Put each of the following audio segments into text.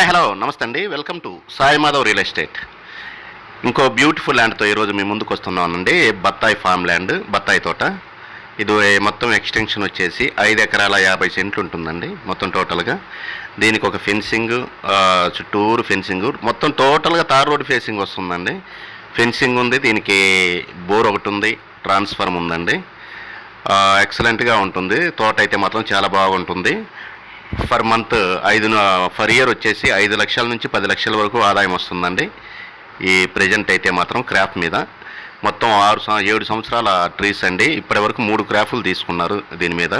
Hello నమస్తే అండి. Welcome to Sai Madhav real estate. ఇంకో బ్యూటిఫుల్ ల్యాండ్తో ఈరోజు మీ ముందుకు వస్తున్నానండి. బత్తాయి ఫామ్ ల్యాండ్, బత్తాయి తోట. ఇది మొత్తం ఎక్స్టెన్షన్ వచ్చేసి 5 ఎకరాల 50 సెంట్లు ఉంటుందండి మొత్తం టోటల్గా. దీనికి ఒక ఫెన్సింగ్, చుట్టూరు ఫెన్సింగ్, మొత్తం టోటల్గా తార్ రోడ్ ఫేసింగ్ వస్తుందండి. ఫెన్సింగ్ ఉంది, దీనికి బోర్ ఒకటి ఉంది, ట్రాన్స్ఫార్మ్ ఉందండి. ఎక్సలెంట్గా ఉంటుంది. తోట అయితే మాత్రం చాలా బాగుంటుంది. ఫర్ మంత్ ఫర్ ఇయర్ వచ్చేసి 5 లక్షల నుంచి 10 లక్షల వరకు ఆదాయం వస్తుందండి. ఈ ప్రజెంట్ అయితే మాత్రం క్రాప్ మీద మొత్తం 7 సంవత్సరాల ట్రీస్ అండి. ఇప్పటి వరకు 3 క్రాఫ్లు తీసుకున్నారు దీని మీద.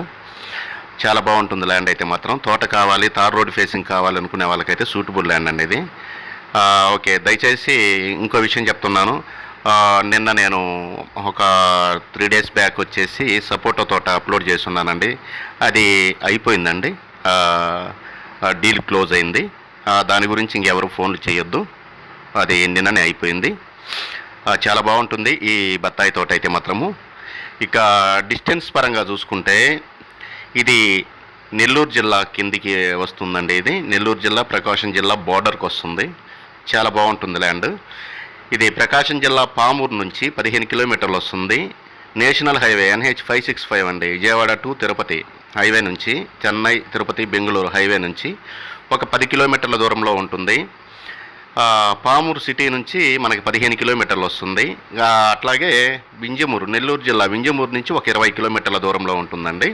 చాలా బాగుంటుంది ల్యాండ్ అయితే మాత్రం. తోట కావాలి, తార్ రోడ్ ఫేసింగ్ కావాలి అనుకునే వాళ్ళకైతే సూటబుల్ ల్యాండ్ అండి ఇది. ఓకే, దయచేసి ఇంకో విషయం చెప్తున్నాను. నిన్న నేను ఒక 3 డేస్ బ్యాక్ వచ్చేసి సపోటా తోట అప్లోడ్ చేస్తున్నానండి. అది అయిపోయిందండి, డీల్ క్లోజ్ అయింది. దాని గురించి ఇంకెవరు ఫోన్లు చేయొద్దు, అది నిన్ననే అయిపోయింది. చాలా బాగుంటుంది ఈ బత్తాయి తోట అయితే మాత్రము. ఇక డిస్టెన్స్ పరంగా చూసుకుంటే ఇది నెల్లూరు జిల్లా కిందికి వస్తుందండి. ఇది నెల్లూరు జిల్లా, ప్రకాశం జిల్లా బోర్డర్కి వస్తుంది. చాలా బాగుంటుంది ల్యాండ్. ఇది ప్రకాశం జిల్లా పామూరు నుంచి 15 కిలోమీటర్లు వస్తుంది. నేషనల్ హైవే NH 565 అండి. విజయవాడ టు తిరుపతి హైవే నుంచి, చెన్నై, తిరుపతి, బెంగళూరు హైవే నుంచి ఒక 10 కిలోమీటర్ల దూరంలో ఉంటుంది. పామూరు సిటీ నుంచి మనకి 15 కిలోమీటర్లు వస్తుంది. అట్లాగే వింజమూరు, నెల్లూరు జిల్లా వింజమూరు నుంచి ఒక 20 కిలోమీటర్ల దూరంలో ఉంటుందండి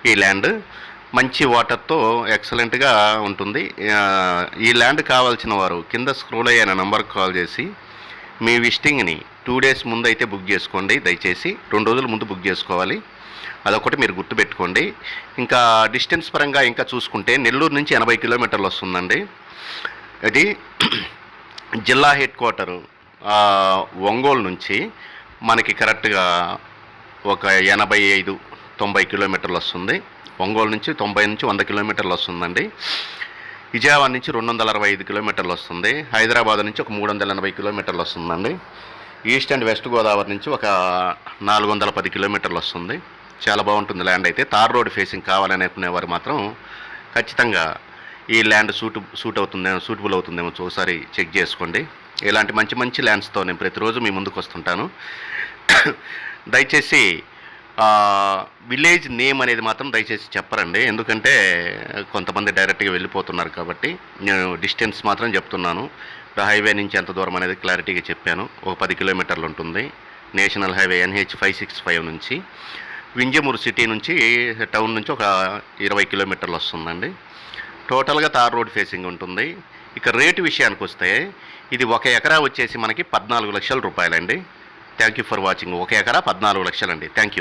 ఈ ల్యాండ్. మంచి వాటర్తో ఎక్సలెంట్గా ఉంటుంది. ఈ ల్యాండ్ కావాల్సిన వారు కింద స్క్రోల్ అయ్యే నంబర్కి కాల్ చేసి మీ విజిటింగ్ని 2 డేస్ ముందు అయితే బుక్ చేసుకోండి. దయచేసి 2 రోజుల ముందు బుక్ చేసుకోవాలి. అదొకటి మీరు గుర్తుపెట్టుకోండి. ఇంకా డిస్టెన్స్ పరంగా ఇంకా చూసుకుంటే నెల్లూరు నుంచి 80 కిలోమీటర్లు వస్తుందండి. ఇది జిల్లా హెడ్ క్వార్టరు ఒంగోలు నుంచి మనకి కరెక్ట్గా ఒక 85-90 కిలోమీటర్లు వస్తుంది. ఒంగోలు నుంచి 90 నుంచి 100 కిలోమీటర్లు వస్తుందండి. విజయవాడ నుంచి 265 కిలోమీటర్లు వస్తుంది. హైదరాబాద్ నుంచి ఒక 380 కిలోమీటర్లు వస్తుందండి. ఈస్ట్ అండ్ వెస్ట్ గోదావరి నుంచి ఒక 410 కిలోమీటర్లు వస్తుంది. చాలా బాగుంటుంది ల్యాండ్ అయితే. తార్ రోడ్ ఫేసింగ్ కావాలనుకునేవారు మాత్రం ఖచ్చితంగా ఈ ల్యాండ్ సూటబుల్ అవుతుందేమో ఒకసారి చెక్ చేసుకోండి. ఇలాంటి మంచి మంచి ల్యాండ్స్తో నేను ప్రతిరోజు మీ ముందుకు వస్తుంటాను. దయచేసి విలేజ్ నేమ్ అనేది మాత్రం దయచేసి చెప్పరండి, ఎందుకంటే కొంతమంది డైరెక్ట్గా వెళ్ళిపోతున్నారు కాబట్టి. నేను డిస్టెన్స్ మాత్రం చెప్తున్నాను. హైవే నుంచి ఎంత దూరం అనేది క్లారిటీగా చెప్పాను. ఒక 10 కిలోమీటర్లు ఉంటుంది. నేషనల్ హైవే NH 565 నుంచి వింజమూరు సిటీ నుంచి, టౌన్ నుంచి ఒక 20 కిలోమీటర్లు వస్తుందండి. టోటల్గా తార్ రోడ్ ఫేసింగ్ ఉంటుంది. ఇక రేటు విషయానికి వస్తే ఇది 1 ఎకరా వచ్చేసి మనకి 14 లక్షల రూపాయలండి. Thank you for watching. 1 ఎకరా 14 లక్షలండి. Thank you.